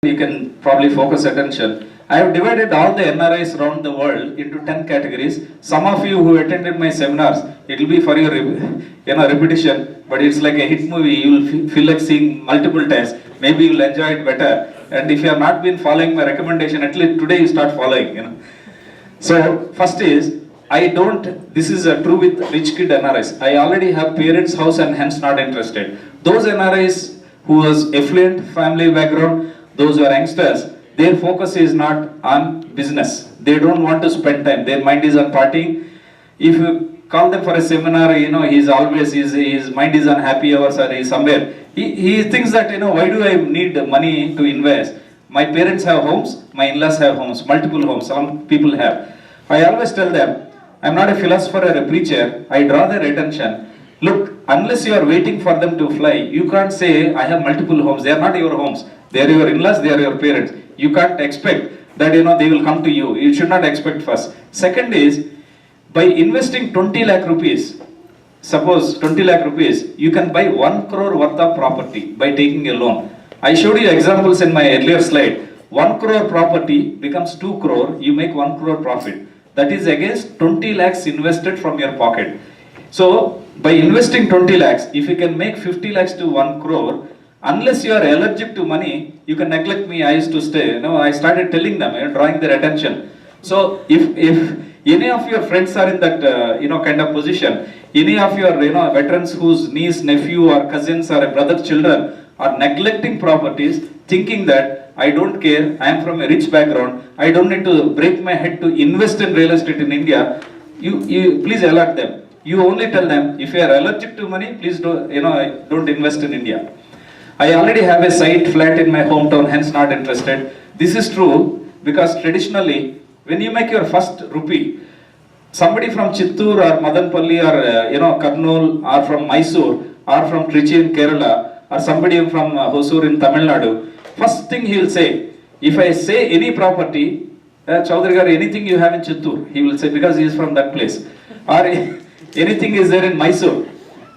you can probably focus attention. I have divided all the NRIs around the world into 10 categories. Some of you who attended my seminars, it will be for your repetition, but it's like a hit movie. You will feel like seeing multiple times. Maybe you will enjoy it better. And if you have not been following my recommendation, at least today you start following. So first is, this is true with rich kid NRIs. I already have parents' house and hence not interested. Those NRIs who was affluent family background, those who are youngsters, their focus is not on business. They don't want to spend time. Their mind is on partying. If you call them for a seminar, his mind is on happy hours or he's somewhere. He thinks that, why do I need money to invest? My parents have homes, my in-laws have homes, multiple homes, some people have. I always tell them, I'm not a philosopher or a preacher, I draw their attention. Look, unless you are waiting for them to fly, you can't say, I have multiple homes. They are not your homes. They are your in-laws, they are your parents. You can't expect that, they will come to you. You should not expect first. Second is, by investing 20 lakh rupees, suppose 20 lakh rupees, you can buy 1 crore worth of property by taking a loan. I showed you examples in my earlier slide. 1 crore property becomes 2 crore, you make 1 crore profit. That is against 20 lakhs invested from your pocket. So, by investing 20 lakhs, if you can make 50 lakhs to 1 crore, unless you are allergic to money, you can neglect me. I used to stay. I started telling them, drawing their attention. So, if any of your friends are in that, kind of position, any of your, veterans whose niece, nephew, or cousins, or brother, children are neglecting properties, thinking that I don't care, I am from a rich background, I don't need to break my head to invest in real estate in India, you please alert them. You only tell them, if you are allergic to money, please don't invest in India. I already have a site flat in my hometown, hence not interested. This is true because traditionally, when you make your first rupee, somebody from Chittoor or Madanpalli or Kurnool or from Mysore or from Trichy in Kerala or somebody from Hosur in Tamil Nadu, first thing he will say, if I say any property, Chaudhary Garu, anything you have in Chittoor, he will say because he is from that place. Or anything is there in Mysore.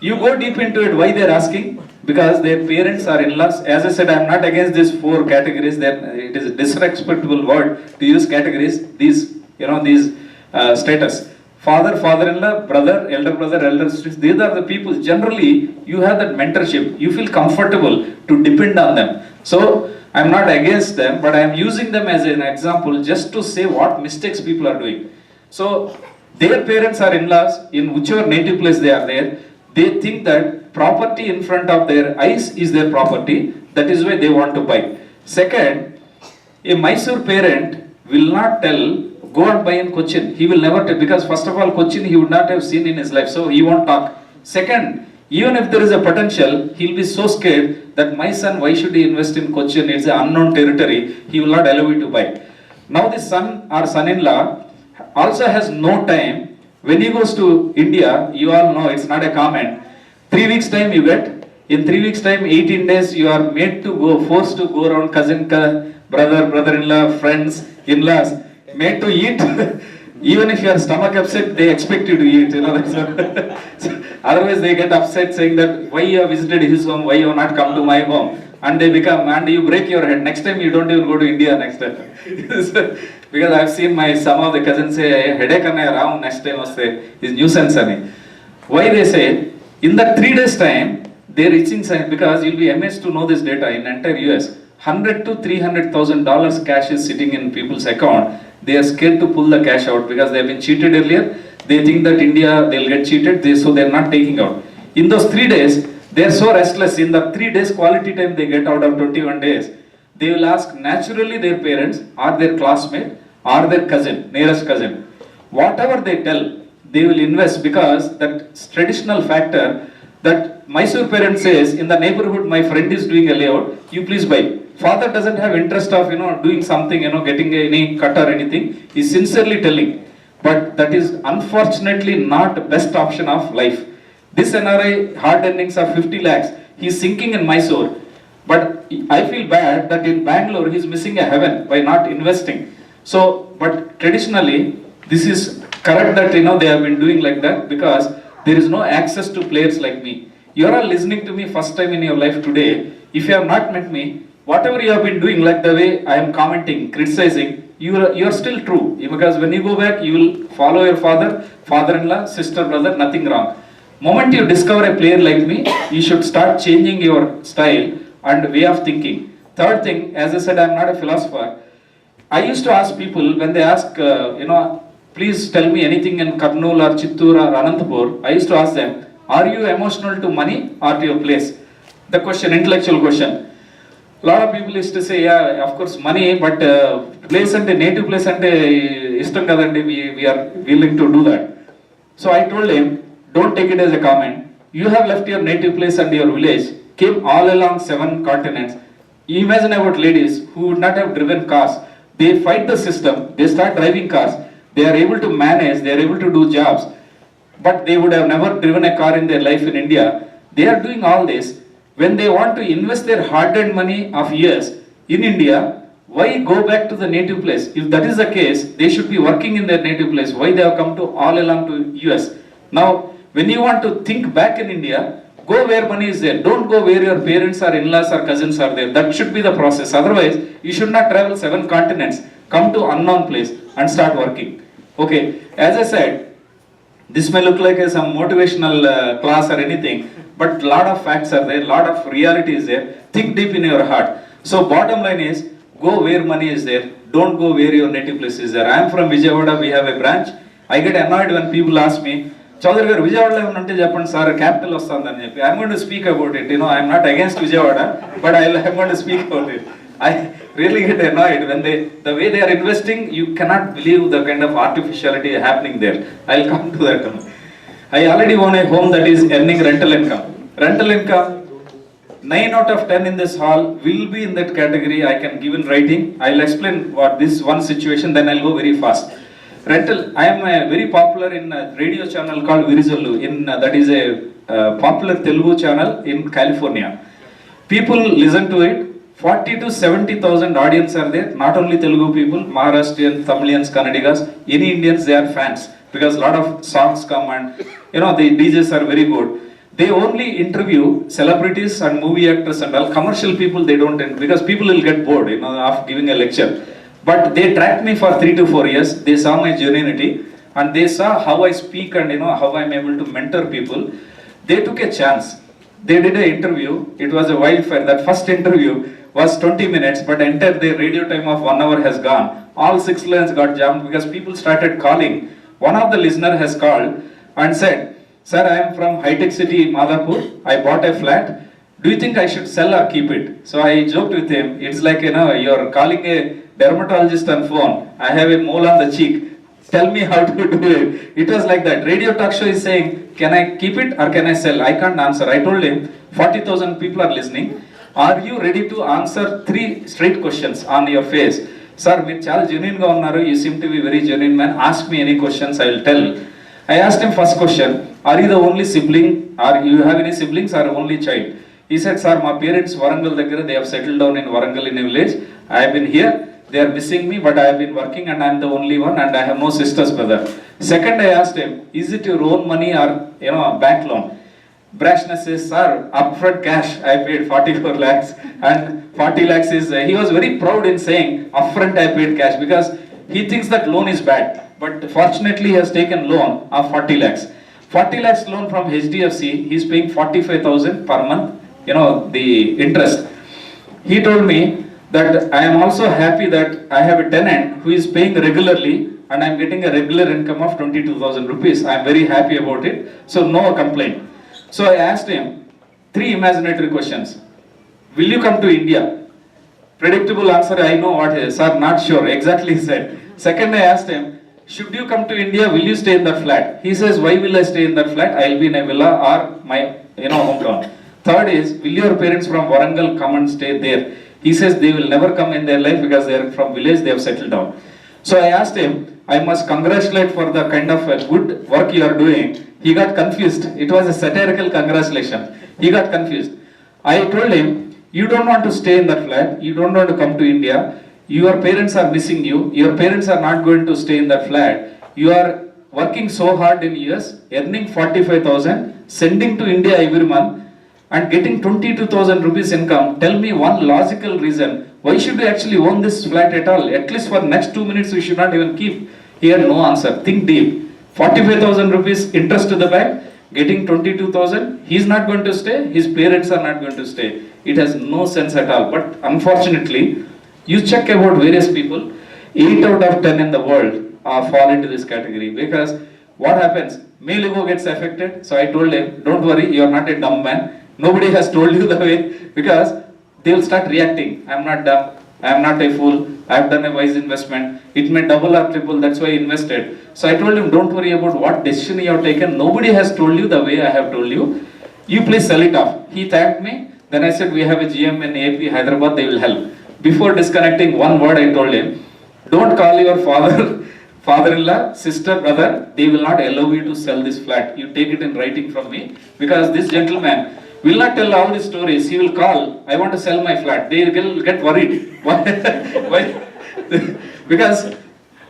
You go deep into it, why they are asking? Because their parents are in-laws. As I said, I am not against these 4 categories. It is a disrespectful word to use categories, these status. Father, father-in-law, brother, elder sister, these are the people. Generally, you have that mentorship. You feel comfortable to depend on them. So, I am not against them, but I am using them as an example just to say what mistakes people are doing. So, their parents are in-laws, in whichever native place they are there, they think that property in front of their eyes is their property, that is why they want to buy. Second, a Mysore parent will not tell, go and buy in Cochin. He will never tell, because first of all, Cochin he would not have seen in his life, so he won't talk. Second, even if there is a potential, he will be so scared that my son, why should he invest in Cochin? It's an unknown territory, he will not allow you to buy. Now the son or son-in-law also has no time. When he goes to India, you all know it's not a comment. 3 weeks time you get. In 3 weeks time, 18 days you are forced to go around cousin, brother, brother-in-law, friends, in-laws, made to eat. Even if your stomach upset, they expect you to eat. So, otherwise they get upset saying that why you have visited his home, why you have not come to my home. And you break your head. Next time you don't even go to India next time. Because I've seen some of the cousins say, headache around next time is nuisance. Why they say, in that 3 days time, they're reaching sign, because you'll be amazed to know this data in entire US. $100,000 to $300,000 cash is sitting in people's account. They are scared to pull the cash out because they have been cheated earlier. They think that India, they'll get cheated, so they're not taking out. In those 3 days, they're so restless. In the 3 days quality time they get out of 21 days, they will ask naturally their parents or their classmate or their cousin, nearest cousin. Whatever they tell, they will invest, because that traditional factor that Mysore parent says, in the neighborhood my friend is doing a layout, you please buy. Father doesn't have interest of doing something, getting any cut or anything. He's sincerely telling. But that is unfortunately not the best option of life. This NRI hard earnings of 50 lakhs, he's sinking in Mysore. But I feel bad that in Bangalore he's missing a heaven by not investing. So, but traditionally, this is correct that they have been doing like that, because there is no access to players like me. You are all listening to me first time in your life today. If you have not met me, whatever you have been doing, like the way I am commenting, criticizing, you are still true. Because when you go back, you will follow your father, father-in-law, sister, brother, nothing wrong. Moment you discover a player like me, you should start changing your style and way of thinking. Third thing, as I said, I am not a philosopher. I used to ask people when they ask, please tell me anything in Karnool or Chittoor or Anantapur. I used to ask them, are you emotional to money or to your place? The question, intellectual question. A lot of people used to say, yeah, of course, money, but place and native place and istam kadandi, we are willing to do that. So I told him, don't take it as a comment. You have left your native place and your village, came all along 7 continents. Imagine about ladies who would not have driven cars. They fight the system, they start driving cars, they are able to manage, they are able to do jobs, but they would have never driven a car in their life in India. They are doing all this. When they want to invest their hard-earned money of years in India, why go back to the native place? If that is the case, they should be working in their native place. Why they have come to all along to US? Now, when you want to think back in India, go where money is there. Don't go where your parents or in-laws or cousins are there. That should be the process. Otherwise, you should not travel 7 continents, come to unknown place and start working. Okay, as I said, this may look like some motivational class or anything, but lot of facts are there, lot of reality is there. Think deep in your heart. So bottom line is, go where money is there. Don't go where your native place is there. I am from Vijayawada, we have a branch. I get annoyed when people ask me, Chaudhary garu Vijayawada unte cheppandi sir, capital ostandani cheppi. I am going to speak about it. I am not against Vijayawada, but I am going to speak about it. I really get annoyed when the way they are investing, you cannot believe the kind of artificiality happening there. I'll come to that. I already own a home that is earning rental income. Rental income, 9 out of 10 in this hall will be in that category. I can give in writing. I'll explain what this one situation, then I'll go very fast. Rental, I am very popular in a radio channel called Virizallu. That is a popular Telugu channel in California. People listen to it. 40 to 70,000 audience are there. Not only Telugu people, Maharashtrians, Tamilians, Kannadigas, any Indians, they are fans. Because a lot of songs come and the DJs are very good. They only interview celebrities and movie actors and all. Commercial people they don't, because people will get bored of giving a lecture. But they tracked me for 3 to 4 years. They saw my genuinity and they saw how I speak and how I'm able to mentor people. They took a chance. They did an interview. It was a wildfire. That first interview was 20 minutes, but entire the radio time of 1 hour has gone. All 6 lines got jammed because people started calling. One of the listener has called and said, sir, I am from High Tech City, Madhapur. I bought a flat. Do you think I should sell or keep it? So I joked with him. It's like, you're calling a dermatologist on phone. I have a mole on the cheek. Tell me how to do it. It was like that. Radio talk show is saying, can I keep it or can I sell? I can't answer. I told him, 40,000 people are listening. Are you ready to answer 3 straight questions on your face? Sir, మీరు చాలా genuine గా ఉన్నారు. You seem to be very genuine man. Ask me any questions, I will tell. I asked him first question, are you the only sibling or you have any siblings or only child? He said, sir, my parents Warangal దగ్గర, they have settled down in Warangal in a village. I have been here. They are missing me, but I have been working and I am the only one and I have no sisters, brother. Second, I asked him, is it your own money or bank loan? Brashness says, sir, upfront cash, I paid 44 lakhs and 40 lakhs is, he was very proud in saying, upfront I paid cash because he thinks that loan is bad. But fortunately, he has taken loan of 40 lakhs. 40 lakhs loan from HDFC, he is paying 45,000 per month, the interest. He told me that I am also happy that I have a tenant who is paying regularly and I am getting a regular income of 22,000 rupees. I am very happy about it. So no complaint. So I asked him 3 imaginary questions. Will you come to India? Predictable answer, I know what is. Sir, not sure. Exactly he said. Second, I asked him, should you come to India, will you stay in that flat? He says, why will I stay in that flat? I will be in a villa or my hometown. Third is, will your parents from Warangal come and stay there? He says they will never come in their life because they are from village, they have settled down. So I asked him, I must congratulate for the kind of good work you are doing. He got confused. It was a satirical congratulation. He got confused. I told him, you don't want to stay in that flat. You don't want to come to India. Your parents are missing you. Your parents are not going to stay in that flat. You are working so hard in US, earning 45,000, sending to India every month. and getting 22,000 rupees income, tell me one logical reason. Why should you actually own this flat at all? At least for next 2 minutes, we should not even keep. Here, no answer. Think deep. 45,000 rupees interest to the bank, getting 22,000. He's not going to stay. His parents are not going to stay. It has no sense at all. But unfortunately, you check about various people, 8 out of 10 in the world fall into this category, because what happens? Male ego gets affected. So I told him, don't worry, you are not a dumb man. Nobody has told you the way, because they will start reacting. I am not dumb. I am not a fool. I have done a wise investment. It may double or triple. That's why I invested. So I told him, don't worry about what decision you have taken. Nobody has told you the way I have told you. You please sell it off. He thanked me. Then I said, we have a GM in AP, Hyderabad. They will help. Before disconnecting, one word I told him, don't call your father-in-law, sister, brother. They will not allow you to sell this flat. You take it in writing from me, because this gentleman will not tell all the stories. He will call, I want to sell my flat. They will get worried. Why? Because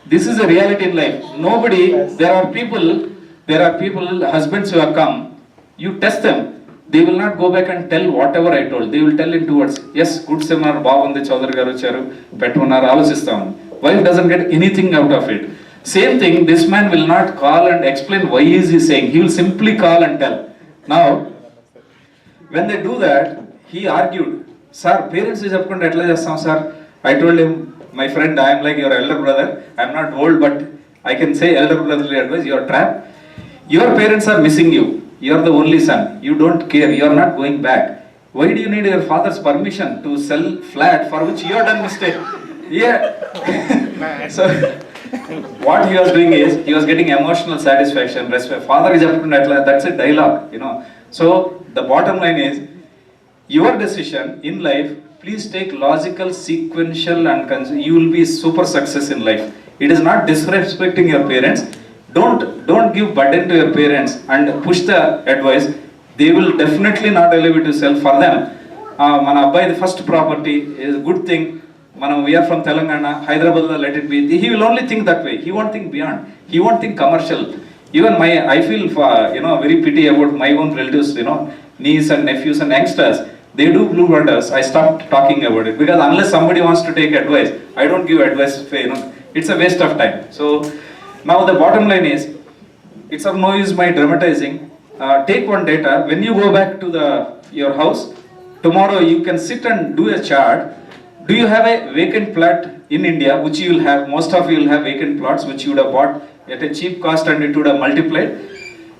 this is a reality in life. Nobody, there are people, husbands who have come, you test them. They will not go back and tell whatever I told. They will tell in 2 words. Yes, good seminar, bagundi, Chaudhary garu vacharu, pettunaru, alochistam. Wife doesn't get anything out of it. Same thing, this man will not call and explain why is he saying. He will simply call and tell. Now, when they do that, he argued, sir, parents is cheppukunte etla chestam sir. I told him, my friend, I am like your elder brother. I am not old, but I can say elder brotherly advice. You are trapped. Your parents are missing you. You are the only son. You don't care. You are not going back. Why do you need your father's permission to sell flat for which you have done mistake? Yeah. So what he was doing is, he was getting emotional satisfaction, respect. Father is cheppukunte, that's a dialogue, you know. So the bottom line is, your decision in life, please take logical, sequential, and you will be super success in life. It is not disrespecting your parents. Don't give burden to your parents and push the advice. They will definitely not allow you to sell for them. Mana abbai, the first property is a good thing. We are from Telangana, Hyderabad, let it be. He will only think that way. He won't think beyond. He won't think commercial. Even I feel very pity about my own relatives, niece and nephews and youngsters. They do blue wonders. I stopped talking about it, because unless somebody wants to take advice, I don't give advice. It's a waste of time. So now the bottom line is, it's of no use my dramatizing. Take one data. When you go back to your house tomorrow, you can sit and do a chart. Do you have a vacant plot in India, which you will have? Most of you will have vacant plots which you would have bought at a cheap cost and it would have multiplied.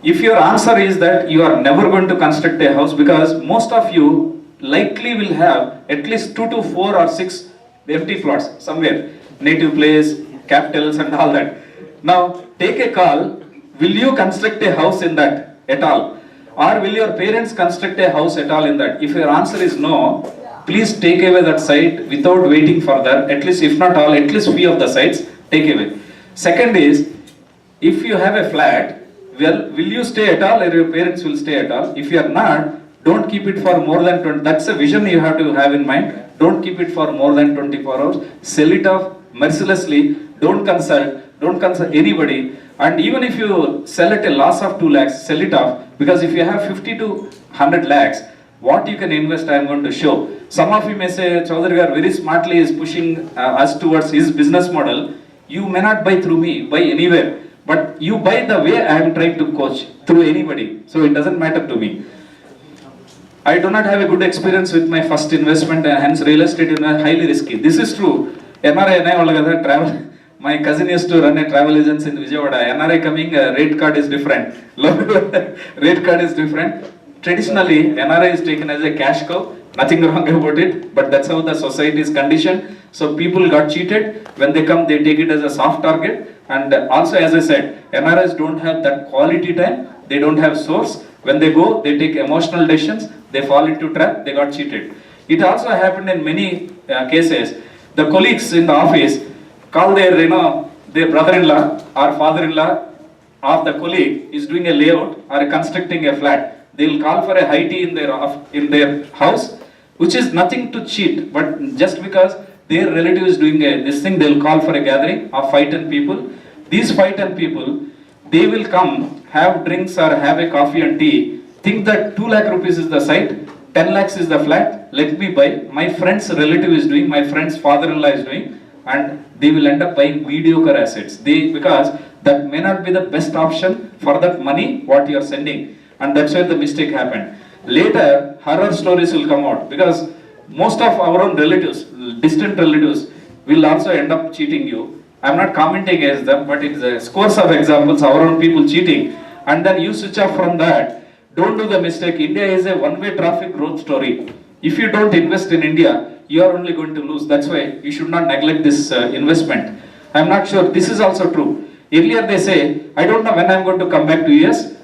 If your answer is that you are never going to construct a house, because most of you likely will have at least 2 to 4 or 6 empty plots somewhere, native place, capitals and all that. Now take a call. Will you construct a house in that at all? Or will your parents construct a house at all in that? If your answer is no, please take away that site without waiting further. At least, if not all, at least few of the sites, take away. Second is, if you have a flat, well, will you stay at all, or your parents will stay at all? If you are not, don't keep it for more than 20. That's a vision you have to have in mind. Don't keep it for more than 24 hours. Sell it off mercilessly. Don't consult anybody. And even if you sell at a loss of 2 lakhs, sell it off. Because if you have 50 to 100 lakhs, what you can invest, I am going to show. Some of you may say, Chaudhary Garu very smartly is pushing us towards his business model. You may not buy through me, buy anywhere. But you buy the way I am trying to coach, through anybody. So it doesn't matter to me. I do not have a good experience with my first investment, and hence real estate is highly risky. This is true. NRI travel. My cousin used to run a travel agency in Vijayawada. NRI coming, rate card is different. Rate card is different. Traditionally, NRI is taken as a cash cow. Nothing wrong about it, but that's how the society is conditioned. So people got cheated. When they come, they take it as a soft target. And also, as I said, NRIs don't have that quality time. They don't have source. When they go, they take emotional decisions. They fall into trap. They got cheated. It also happened in many cases. The colleagues in the office call their brother-in-law or father-in-law of the colleague is doing a layout or constructing a flat. They will call for a high tea in their house, which is nothing to cheat, but just because their relative is doing this thing, they will call for a gathering of 5-10 people. These 5-10 people, they will come, have drinks or have a coffee and tea, think that 2 lakh rupees is the site, 10 lakhs is the flat, let me buy, my friend's relative is doing, my friend's father-in-law is doing, and they will end up buying mediocre assets. Because that may not be the best option for that money what you are sending, and that's where the mistake happened. Later, horror stories will come out, because most of our own relatives, distant relatives, will also end up cheating you. I'm not commenting against them, but it's a scores of examples, our own people cheating, and then you switch off from that. Don't do the mistake. India is a one-way traffic growth story. If you don't invest in India, you are only going to lose. That's why you should not neglect this investment. I'm not sure this is also true. Earlier they say, I don't know when I'm going to come back to US,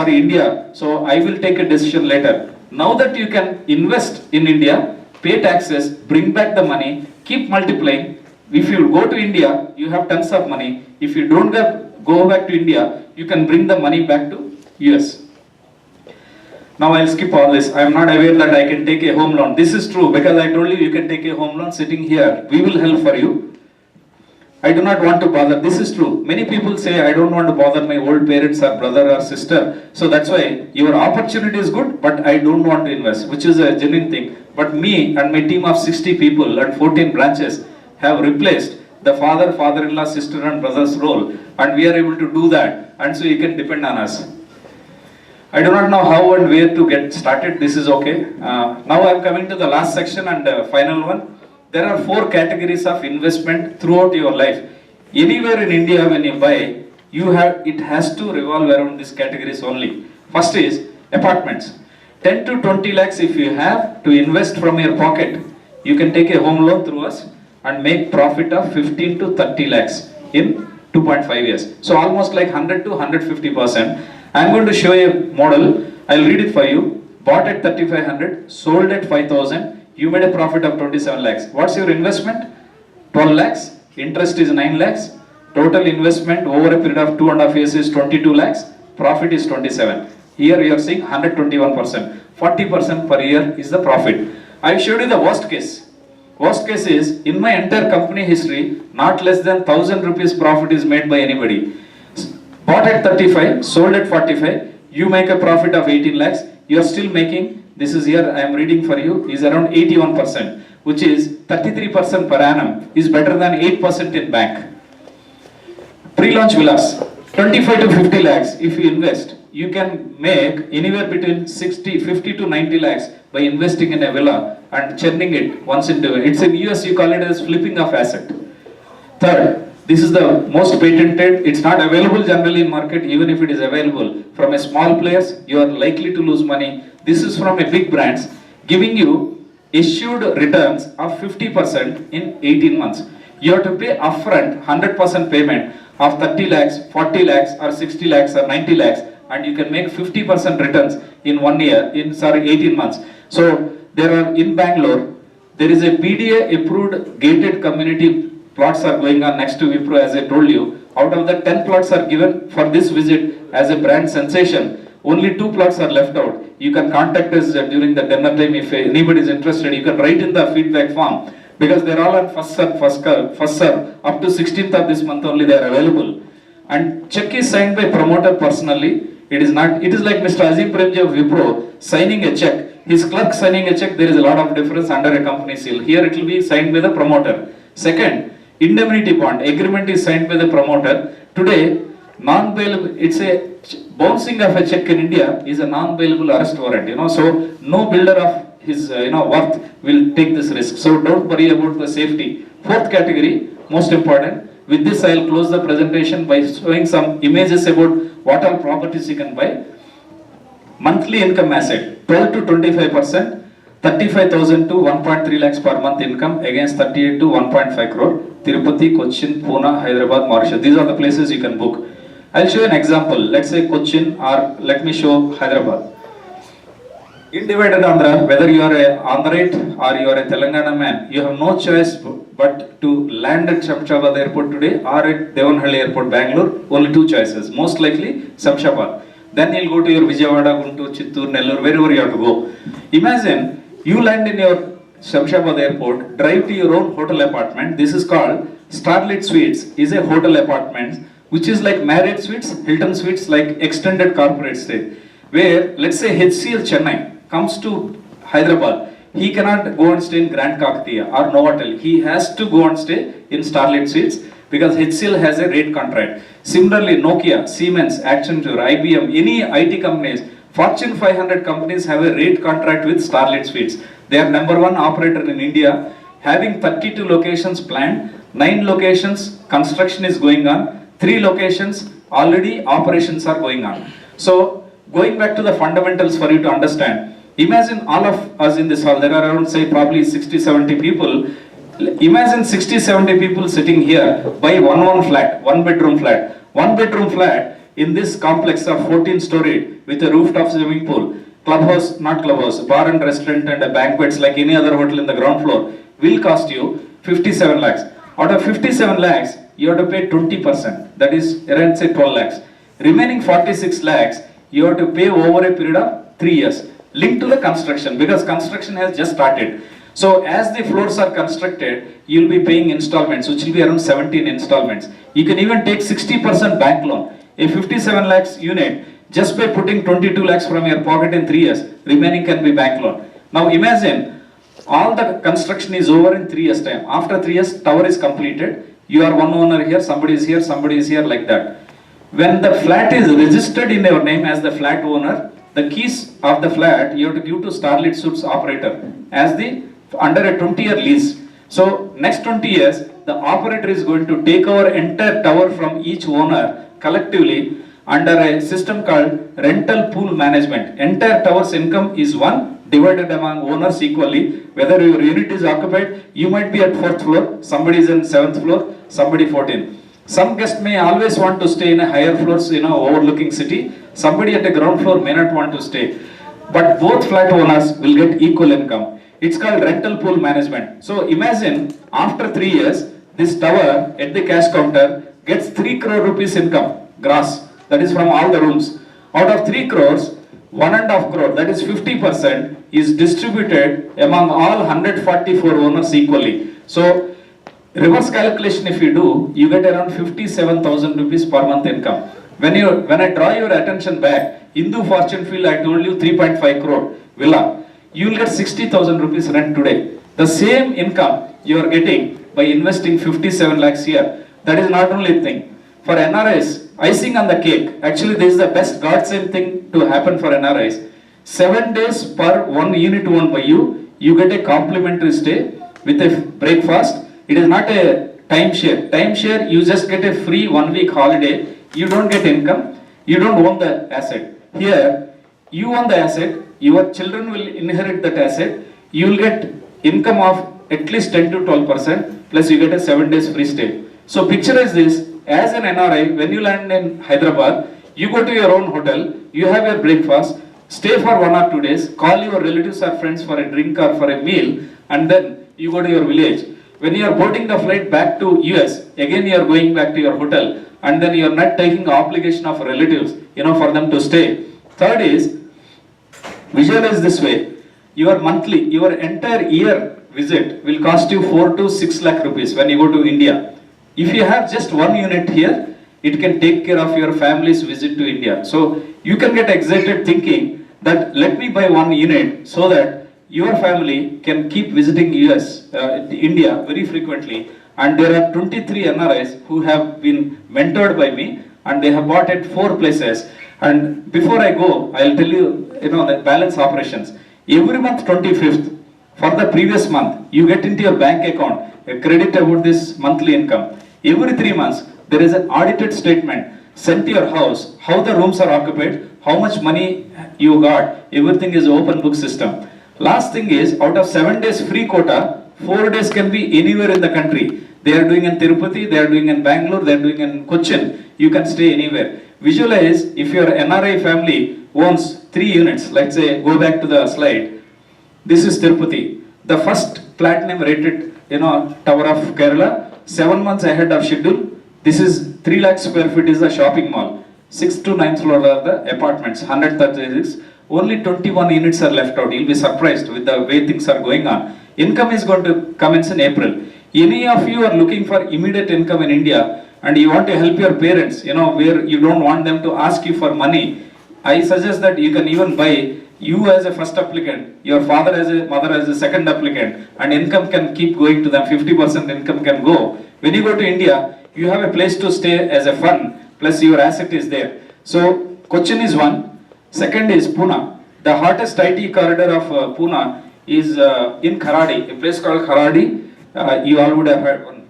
India, so I will take a decision later. Now that you can invest in India, pay taxes, bring back the money, keep multiplying. If you go to India, you have tons of money. If you don't go back to India, you can bring the money back to US. Now I'll skip all this. I am not aware that I can take a home loan. This is true, because I told you can take a home loan sitting here. We will help for you. I do not want to bother. This is true. Many people say I don't want to bother my old parents or brother or sister. So that's why your opportunity is good, but I don't want to invest, which is a genuine thing. But me and my team of 60 people and 14 branches have replaced the father, father-in-law, sister and brother's role. And we are able to do that. And so you can depend on us. I do not know how and where to get started. This is okay. Now I am coming to the last section and final one. There are 4 categories of investment throughout your life. Anywhere in India when you buy, it has to revolve around these categories only. First is apartments. 10 to 20 lakhs if you have to invest from your pocket, you can take a home loan through us and make profit of 15 to 30 lakhs in 2.5 years. So almost like 100 to 150%. I'm going to show a model. I'll read it for you. Bought at 3,500, sold at 5,000. You made a profit of 27 lakhs. What's your investment? 12 lakhs. Interest is 9 lakhs. Total investment over a period of 2.5 years is 22 lakhs. Profit is 27. Here you are seeing 121%. 40% per year is the profit. I showed you the worst case. Worst case is, in my entire company history, not less than 1,000 rupees profit is made by anybody. Bought at 35, sold at 45, you make a profit of 18 lakhs, you are still making, this is here I am reading for you, is around 81%, which is 33% per annum, is better than 8% in bank. Pre-launch villas, 25 to 50 lakhs, if you invest, you can make anywhere between 50 to 90 lakhs by investing in a villa and churning it once into it. It's in US, you call it as flipping of asset. Third, this is the most patented, it's not available generally in market. Even if it is available from a small players, you are likely to lose money. This is from a big brands giving you issued returns of 50% in 18 months. You have to pay upfront 100% payment of 30 lakhs, 40 lakhs or 60 lakhs or 90 lakhs, and you can make 50% returns in 18 months. So there are in Bangalore, there is a PDA approved gated community plots are going on next to Wipro, as I told you. Out of the 10 plots are given for this visit as a brand sensation. Only 2 plots are left out. You can contact us during the dinner time if anybody is interested. You can write in the feedback form, because they're all on first serve. Up to 16th of this month only they are available. And check is signed by promoter personally. It is like Mr. Azim Premji of Wipro signing a check. His clerk signing a check, there is a lot of difference under a company seal. Here it will be signed by the promoter. Second, indemnity bond agreement is signed by the promoter. Today, non-bailable, it's a bouncing of a check in India is a non-bailable arrest warrant, so no builder of his worth will take this risk. So don't worry about the safety. Fourth category, most important. With this, I'll close the presentation by showing some images about what all properties you can buy. Monthly income asset, 12 to 25%, 35,000 to 1.3 lakhs per month income against 38 to 1.5 crore. Tirupati, Cochin, Pune, Hyderabad, Mauritius. These are the places you can book. I'll show you an example. Let's say Cochin, or let me show Hyderabad. In divided Andhra, whether you are a Andhraite or you are a Telangana man, you have no choice but to land at Shamshabad airport today or at Devanahalli airport, Bangalore. Only 2 choices. Most likely Shamshabad. Then you'll go to your Vijayawada, Guntur, Chittur, Nellore, wherever you have to go. Imagine you land in your Shamshabad airport, drive to your own hotel apartment. This is called Starlit Suites, is a hotel apartment which is like Marriott Suites, Hilton Suites, like extended corporate stay. Where, let's say HCL Chennai comes to Hyderabad, he cannot go and stay in Grand Kakatiya or Novotel. He has to go and stay in Starlight Suites because HCL has a rate contract. Similarly, Nokia, Siemens, Accenture, IBM, any IT companies, Fortune 500 companies have a rate contract with Starlight Suites. They are number one operator in India, having 32 locations planned, 9 locations construction is going on, 3 locations already operations are going on. So going back to the fundamentals for you to understand, imagine all of us in this hall, there are around say probably 60-70 people. Imagine 60-70 people sitting here by one flat, one bedroom flat in this complex of 14 story with a rooftop swimming pool, clubhouse, not clubhouse, bar and restaurant and a banquets like any other hotel in the ground floor will cost you 57 lakhs. Out of 57 lakhs, you have to pay 20%, that is around say 12 lakhs. Remaining 46 lakhs, you have to pay over a period of 3 years, linked to the construction because construction has just started. So as the floors are constructed, you will be paying installments, which will be around 17 installments. You can even take 60% bank loan. A 57 lakhs unit, just by putting 22 lakhs from your pocket in 3 years, remaining can be bank loan. Now imagine, all the construction is over in 3 years time. After 3 years, tower is completed. You are one owner here, somebody is here, like that. When the flat is registered in your name as the flat owner, the keys of the flat you have to give to Starlight Suites operator as the under a 20-year lease. So next 20 years, the operator is going to take over entire tower from each owner collectively under a system called rental pool management. Entire tower's income is one divided among owners equally. Whether your unit is occupied, you might be at 4th floor, somebody is in 7th floor, somebody 14th. Some guest may always want to stay in a higher floors, overlooking city. Somebody at a ground floor may not want to stay. But both flat owners will get equal income. It's called rental pool management. So imagine after 3 years, this tower at the cash counter gets 3 crore rupees income, gross. That is from all the rooms. Out of 3 crores, 1.5 crore, that is 50%, is distributed among all 144 owners equally. So reverse calculation if you do, you get around 57,000 rupees per month income. When I draw your attention back, Hindu Fortune Field, I told you 3.5 crore villa. You will get 60,000 rupees rent today. The same income you are getting by investing 57 lakhs here. That is not only thing. For NRIs, icing on the cake. Actually, this is the best godsend thing to happen for NRIs. 7 days per one unit owned by you, you get a complimentary stay with a breakfast. It is not a timeshare. Timeshare, you just get a free 1 week holiday. You don't get income. You don't own the asset. Here, you own the asset. Your children will inherit that asset. You will get income of at least 10 to 12%. Plus, you get a 7 days free stay. So, picturize this. As an NRI, when you land in Hyderabad, you go to your own hotel. You have your breakfast. Stay for 1 or 2 days. Call your relatives or friends for a drink or for a meal. And then you go to your village. When you are boarding the flight back to US, again you are going back to your hotel, and then you are not taking obligation of relatives, for them to stay. Third is, visualize this way. Your entire year visit will cost you 4 to 6 lakh rupees when you go to India. If you have just one unit here, it can take care of your family's visit to India. So you can get excited thinking that let me buy one unit so that your family can keep visiting India very frequently. And there are 23 NRIs who have been mentored by me, and they have bought at 4 places. And before I go, I'll tell you, the balance operations. Every month 25th, for the previous month, you get into your bank account a credit about this monthly income. Every 3 months, there is an audited statement sent to your house, how the rooms are occupied, how much money you got, everything is open book system. Last thing is, out of 7 days free quota, 4 days can be anywhere in the country. They are doing in Tirupati, they are doing in Bangalore, they are doing in Cochin. You can stay anywhere. Visualize if your NRI family owns 3 units, let's say, go back to the slide. This is Tirupati. The first platinum rated, tower of Kerala, 7 months ahead of schedule. This is 3 lakh square feet is the shopping mall. 6th to 9th floor are the apartments, 136. Only 21 units are left out. You'll be surprised with the way things are going on. Income is going to commence in April. Any of you are looking for immediate income in India and you want to help your parents, where you don't want them to ask you for money, I suggest that you can even buy you as a first applicant, your father as a mother as a second applicant, and income can keep going to them, 50% income can go. When you go to India, you have a place to stay as a fund, plus your asset is there. So Cochin is one. Second is Pune. The hottest IT corridor of Pune is in Kharadi, a place called Kharadi. You all would have heard one.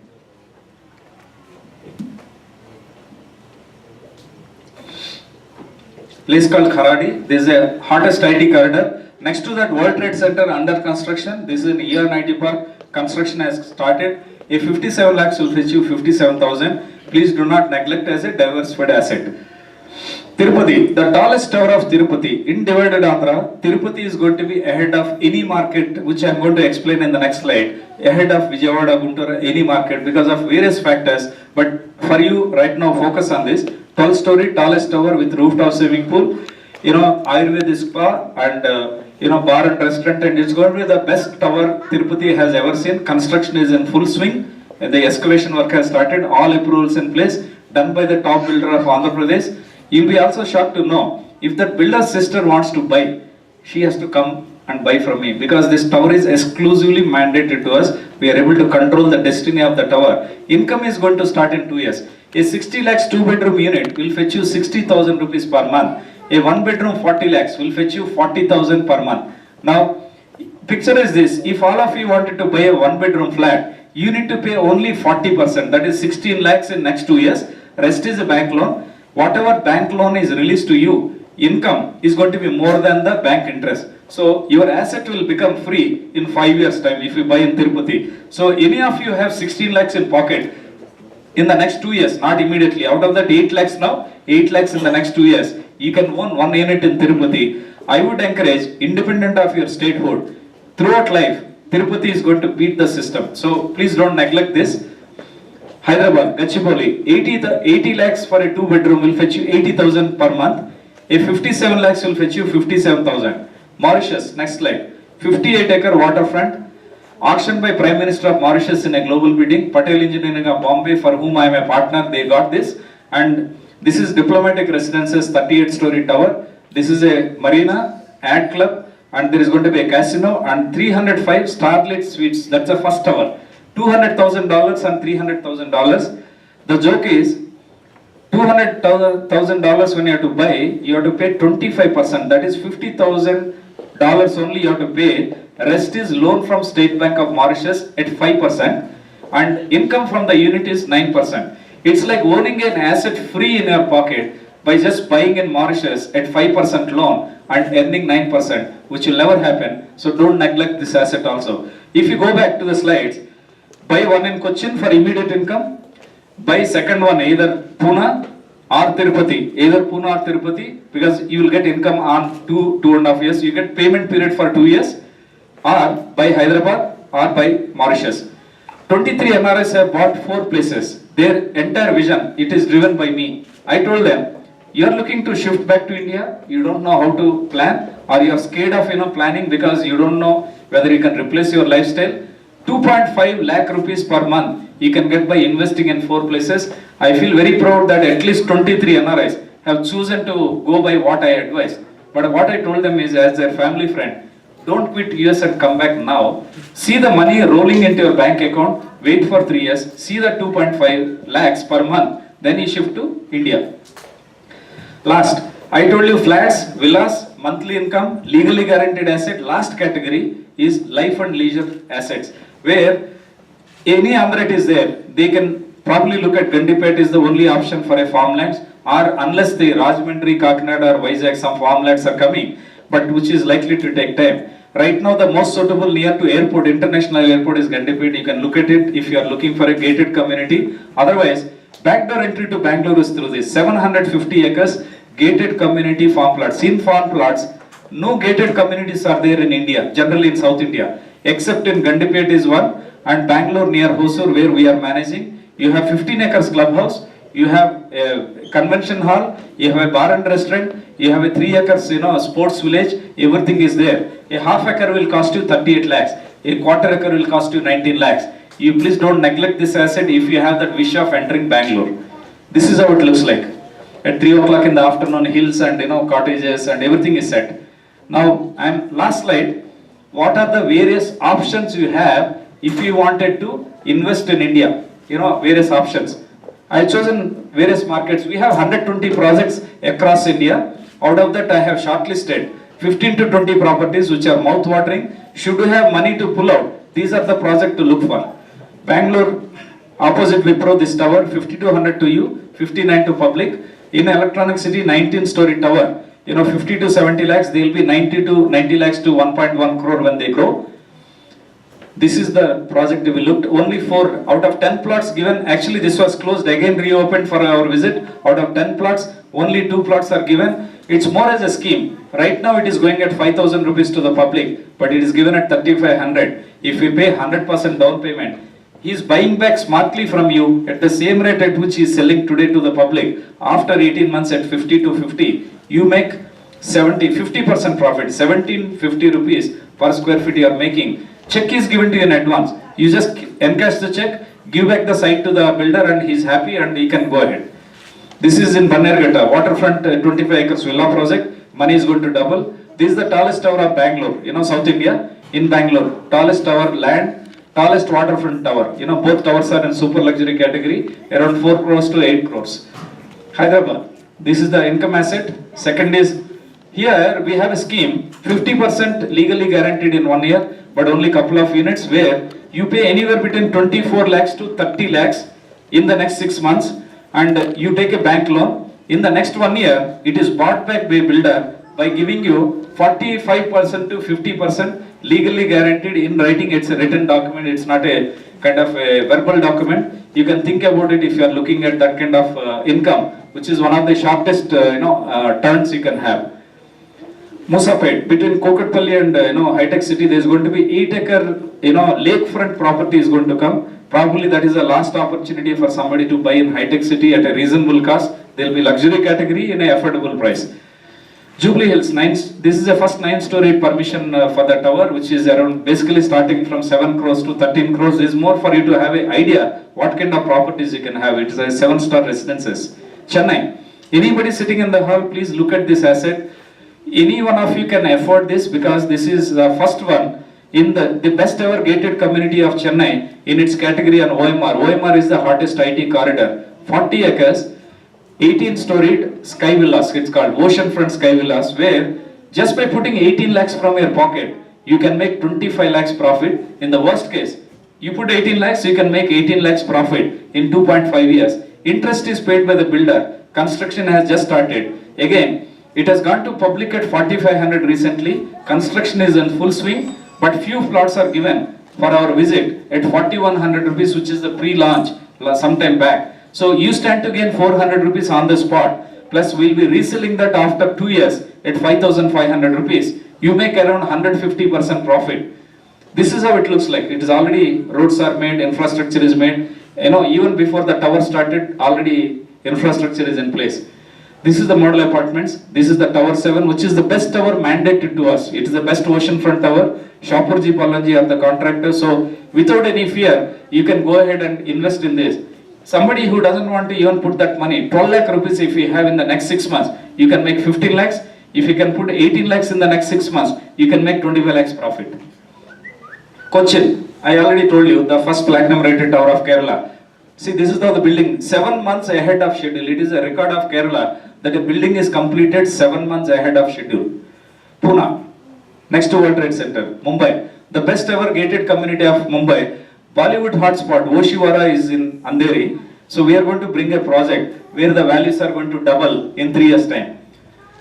Place called Kharadi. This is a hottest IT corridor. Next to that, World Trade Center under construction. This is an EON IT park. Construction has started. A 57 lakhs will fetch you 57,000. Please do not neglect as a diversified asset. Tirupati, the tallest tower of Tirupati, in divided Andhra, Tirupati is going to be ahead of any market, which I am going to explain in the next slide, ahead of Vijayawada, Guntur, any market because of various factors. But for you right now, focus on this. 12-story tallest tower with rooftop swimming pool, Ayurvedic spa and bar and restaurant, and it's going to be the best tower Tirupati has ever seen. Construction is in full swing. The excavation work has started. All approvals in place, done by the top builder of Andhra Pradesh. You'll be also shocked to know if that builder's sister wants to buy, she has to come and buy from me because this tower is exclusively mandated to us. We are able to control the destiny of the tower. Income is going to start in 2 years. A 60 lakhs 2-bedroom unit will fetch you 60,000 rupees per month. A 1-bedroom 40 lakhs will fetch you 40,000 per month. Now, picture is this: if all of you wanted to buy a 1-bedroom flat, you need to pay only 40%. That is 16 lakhs in next 2 years. Rest is a bank loan. Whatever bank loan is released to you, income is going to be more than the bank interest. So your asset will become free in 5 years time if you buy in Tirupati. So any of you have 16 lakhs in pocket in the next 2 years, not immediately. Out of that 8 lakhs now, 8 lakhs in the next 2 years, you can own 1 unit in Tirupati. I would encourage, independent of your statehood, throughout life, Tirupati is going to beat the system. So please don't neglect this. Hyderabad, Gachibowli, 80 lakhs for a 2-bedroom will fetch you 80,000 per month. A 57 lakhs will fetch you 57,000. Mauritius, next slide. 58-acre waterfront. Auctioned by Prime Minister of Mauritius in a global bidding. Patel Engineering of Bombay, for whom I am a partner, they got this. And this is Diplomatic Residences 38-story tower. This is a marina, ad club, and there is going to be a casino and 305 starlit suites. That's the first tower. $200,000 and $300,000. The joke is, $200,000 when you have to buy, you have to pay 25%. That is $50,000 only you have to pay. Rest is loan from State Bank of Mauritius at 5%, and income from the unit is 9%. It's like owning an asset free in your pocket by just buying in Mauritius at 5% loan and earning 9%, which will never happen. So don't neglect this asset also. If you go back to the slides, buy one in Cochin for immediate income, buy second one either Pune or Tirupati, either Pune or Tirupati, because you will get income on 2.5 years. You get payment period for 2 years, or by Hyderabad or by Mauritius. 23 NRIs have bought 4 places. Their entire vision, it is driven by me. I told them, you are looking to shift back to India, you don't know how to plan, or you are scared of planning because you don't know whether you can replace your lifestyle. 2.5 lakh rupees per month you can get by investing in 4 places. I feel very proud that at least 23 NRIs have chosen to go by what I advise. But what I told them is, as their family friend, don't quit US and come back now. See the money rolling into your bank account, wait for 3 years, see the 2.5 lakhs per month, then you shift to India. Last, I told you flats, villas, monthly income, legally guaranteed asset. Last category is life and leisure assets, where any Andhra is there, they can probably look at Gandipet is the only option for a farmlands, or unless the Rajahmundry, Kakinada or Vizag, some farmlands are coming, but which is likely to take time. Right now the most suitable near to airport, international airport, is Gandipet. You can look at it if you are looking for a gated community. Otherwise, backdoor entry to Bangalore is through this 750 acres gated community farm plots. In farm plots, no gated communities are there in India, generally in South India, except in Gandipet is one, and Bangalore near Hosur where we are managing. You have 15 acres clubhouse, you have a convention hall, you have a bar and restaurant, you have a 3 acres sports village, everything is there. A half acre will cost you 38 lakhs, a quarter acre will cost you 19 lakhs. You please don't neglect this asset if you have that wish of entering Bangalore. This is how it looks like. At 3 o'clock in the afternoon, hills and cottages and everything is set. Now, last slide. What are the various options you have if you wanted to invest in India? Various options. I have chosen various markets. We have 120 projects across India. Out of that, I have shortlisted 15 to 20 properties which are mouth-watering. Should you have money to pull out, these are the projects to look for. Bangalore, opposite Wipro, this tower, 50 to 100 to you, 59 to public. In Electronic City, 19-story tower, 50 to 70 lakhs, they will be 90 lakhs to 1.1 crore when they grow. This is the project we looked. Only 4 out of 10 plots given. Actually, this was closed, again reopened for our visit. Out of 10 plots, only 2 plots are given. It's more as a scheme. Right now, it is going at 5,000 rupees to the public, but it is given at 3,500. If we pay 100% down payment, he is buying back smartly from you at the same rate at which he is selling today to the public. After 18 months at 50 to 50, you make 50% profit, 1750 rupees per square feet you are making. Check is given to you in advance. You just encash the check, give back the site to the builder, and he is happy and he can go ahead. This is in Bannerghatta, waterfront 25 acres villa project. Money is going to double. This is the tallest tower of Bangalore, South India. In Bangalore, tallest tower, land, tallest waterfront tower. Both towers are in super luxury category, around 4 crores to 8 crores. Hyderabad, this is the income asset. Second is, here we have a scheme, 50% legally guaranteed in 1 year, but only couple of units where you pay anywhere between 24 lakhs to 30 lakhs in the next 6 months, and you take a bank loan. In the next 1 year, it is bought back by builder by giving you 45% to 50% legally guaranteed in writing. It's a written document. It's not a kind of a verbal document. You can think about it if you are looking at that kind of income, which is one of the shortest turns you can have. Musafet, between Kokatpalli and High-Tech City, there is going to be 8-acre lakefront property is going to come. Probably that is the last opportunity for somebody to buy in High-Tech City at a reasonable cost. There will be luxury category in an affordable price. Jubilee Hills, this is the first 9-story permission for the tower, which is around basically starting from 7 crores to 13 crores. There is more for you to have an idea what kind of properties you can have. It is a 7-star residences. Chennai, anybody sitting in the hall, please look at this asset. Any one of you can afford this because this is the first one in the best ever gated community of Chennai in its category on OMR. OMR is the hottest IT corridor. 40 acres, 18-storied sky villas, it's called oceanfront sky villas, where just by putting 18 lakhs from your pocket, you can make 25 lakhs profit. In the worst case, you put 18 lakhs, you can make 18 lakhs profit in 2.5 years. Interest is paid by the builder. Construction has just started. Again, it has gone to public at 4,500 recently. Construction is in full swing, but few plots are given for our visit at 4,100 rupees, which is the pre-launch sometime back. So you stand to gain 400 rupees on the spot. Plus we'll be reselling that after 2 years at 5,500 rupees. You make around 150% profit. This is how it looks like. It is already, roads are made, infrastructure is made. Even before the tower started, already infrastructure is in place. This is the model apartments. This is the Tower 7, which is the best tower mandated to us. It is the best oceanfront tower. Shapurji Pallaji are the contractors. So without any fear, you can go ahead and invest in this. Somebody who doesn't want to even put that money, 12 lakh rupees if you have in the next 6 months, you can make 15 lakhs. If you can put 18 lakhs in the next 6 months, you can make 25 lakhs profit. Cochin, I already told you, the first platinum rated tower of Kerala. See, this is how the building, 7 months ahead of schedule. It is a record of Kerala that a building is completed 7 months ahead of schedule. Pune, next to World Trade Center. Mumbai, the best ever gated community of Mumbai. Bollywood hotspot, Oshiwara is in Andheri. So we are going to bring a project where the values are going to double in 3 years' time.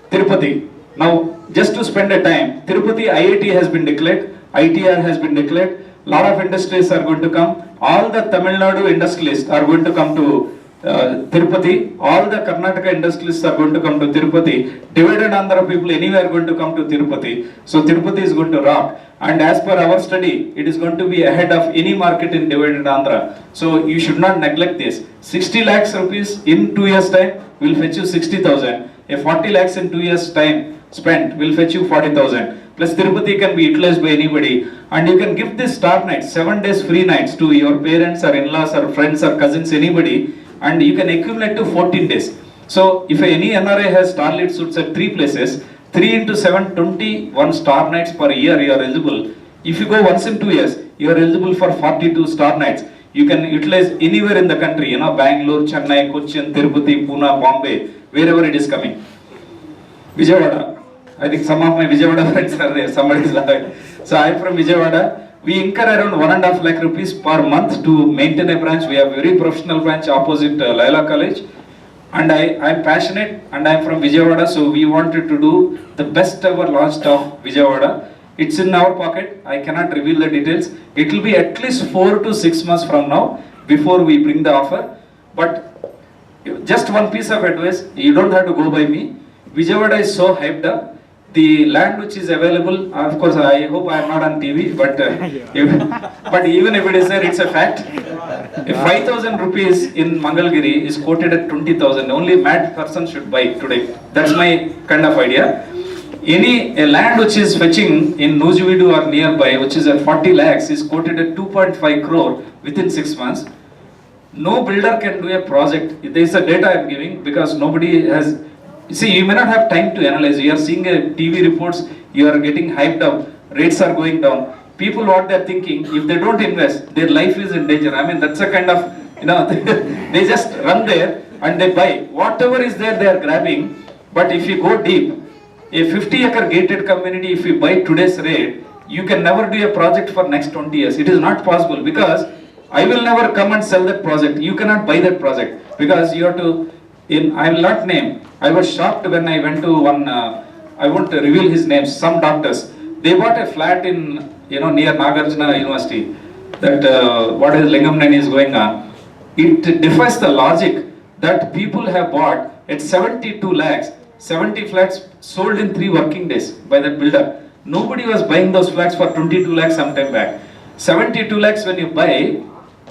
Tirupati, now just to spend a time, Tirupati IIT has been declared, ITR has been declared. Lot of industries are going to come. All the Tamil Nadu industrialists are going to come to Tirupati. All the Karnataka industrialists are going to come to Tirupati. Divided Andhra people anywhere are going to come to Tirupati. So Tirupati is going to rock. And as per our study, it is going to be ahead of any market in divided Andhra. So you should not neglect this. 60 lakhs rupees in 2 years' time will fetch you 60,000. A 40 lakhs in 2 years' time spent will fetch you 40,000. Plus Tirupati can be utilized by anybody, and you can give this star nights, 7 days free nights to your parents or in-laws or friends or cousins, anybody, and you can accumulate to 14 days. So if any NRI has starlit suites at 3 places, 3 into 7, 21 star nights per year you are eligible. If you go once in 2 years, you are eligible for 42 star nights. You can utilize anywhere in the country, you know, Bangalore, Chennai, Cochin, Tirupati, Pune, Bombay, wherever it is coming. Vijayawada. I think some of my Vijayawada friends are there. Somebody is laughing. So I am from Vijayawada. We incur around 1.5 lakh rupees per month to maintain a branch. We have a very professional branch opposite Laila College. And I am passionate and I am from Vijayawada. So we wanted to do the best ever launch of Vijayawada. It's in our pocket. I cannot reveal the details. It will be at least 4 to 6 months from now before we bring the offer. But just one piece of advice, you don't have to go by me. Vijayawada is so hyped up. The land which is available, of course, I hope I am not on TV, but but even if it is there, it's a fact. 5,000 rupees in Mangalgiri is quoted at 20,000. Only mad person should buy today. That's my kind of idea. A land which is fetching in Nujividu or nearby, which is at 40 lakhs, is quoted at 2.5 crore within 6 months. No builder can do a project. There is a data I am giving because nobody has. See, you may not have time to analyze. You are seeing a TV reports. You are getting hyped up. Rates are going down. People, what they are thinking, if they don't invest, their life is in danger. I mean, that's a kind of, you know, they just run there and they buy whatever is there. They are grabbing. But if you go deep, a 50-acre gated community, if you buy today's rate, you can never do a project for next 20 years. It is not possible because I will never come and sell that project. You cannot buy that project because you have to, I will not name. I was shocked when I went to one, I won't reveal his name, some doctors. They bought a flat in, you know, near Nagarjuna University. That what is Lingamnani is going on. It defies the logic that people have bought at 72 lakhs. 70 flats sold in 3 working days by that builder. Nobody was buying those flats for 22 lakhs some time back. 72 lakhs when you buy,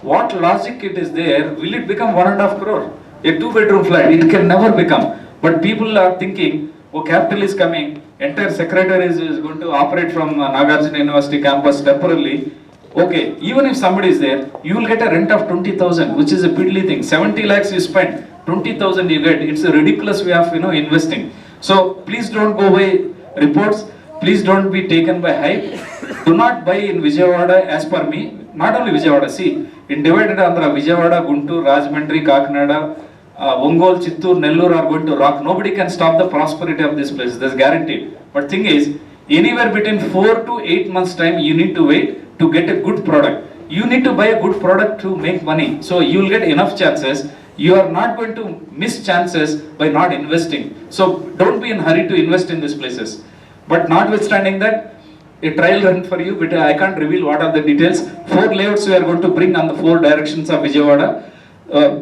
what logic it is there? Will it become 1.5 crore? A 2-bedroom flat, it can never become. But people are thinking, oh, capital is coming, entire secretary is going to operate from Nagarjuna University campus temporarily. Okay, even if somebody is there, you will get a rent of 20,000, which is a piddly thing. 70 lakhs you spend, 20,000 you get. It's a ridiculous way of, you know, investing. So please don't go by reports. Please don't be taken by hype. Do not buy in Vijayawada as per me. Not only Vijayawada, see, in divided Andhra, Vijayawada, Guntur, Rajahmundry, Kakinada, Ongole, Chittoor, Nellore are going to rock. Nobody can stop the prosperity of this place. That's guaranteed. But thing is, anywhere between 4 to 8 months time, you need to wait to get a good product. You need to buy a good product to make money. So you will get enough chances. You are not going to miss chances by not investing. So don't be in a hurry to invest in these places. But notwithstanding that, a trial run for you, but I can't reveal what are the details. 4 layouts we are going to bring on the 4 directions of Vijayawada.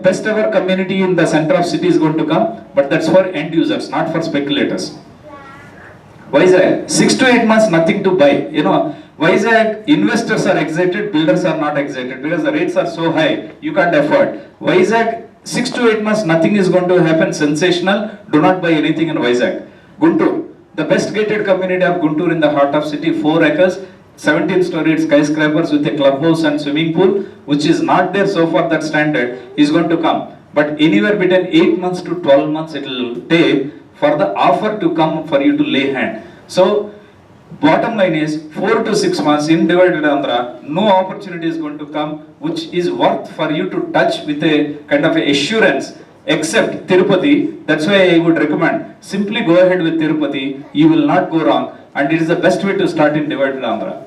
Best ever community in the center of city is going to come, but that's for end users, not for speculators. Vizag, 6 to 8 months, nothing to buy. You know, Vizag, investors are excited, builders are not excited because the rates are so high, you can't afford. Vizag, 6 to 8 months, nothing is going to happen sensational. Do not buy anything in Vizag. Guntur, the best gated community of Guntur in the heart of city, 4 acres, 17-storied skyscrapers with a clubhouse and swimming pool, which is not there so far that standard, is going to come. But anywhere between 8 months to 12 months it will take for the offer to come for you to lay hand. So, bottom line is 4 to 6 months in divided Andhra, no opportunity is going to come which is worth for you to touch with a kind of a assurance except Tirupati. That's why I would recommend simply go ahead with Tirupati. You will not go wrong, and it is the best way to start in divided Andhra.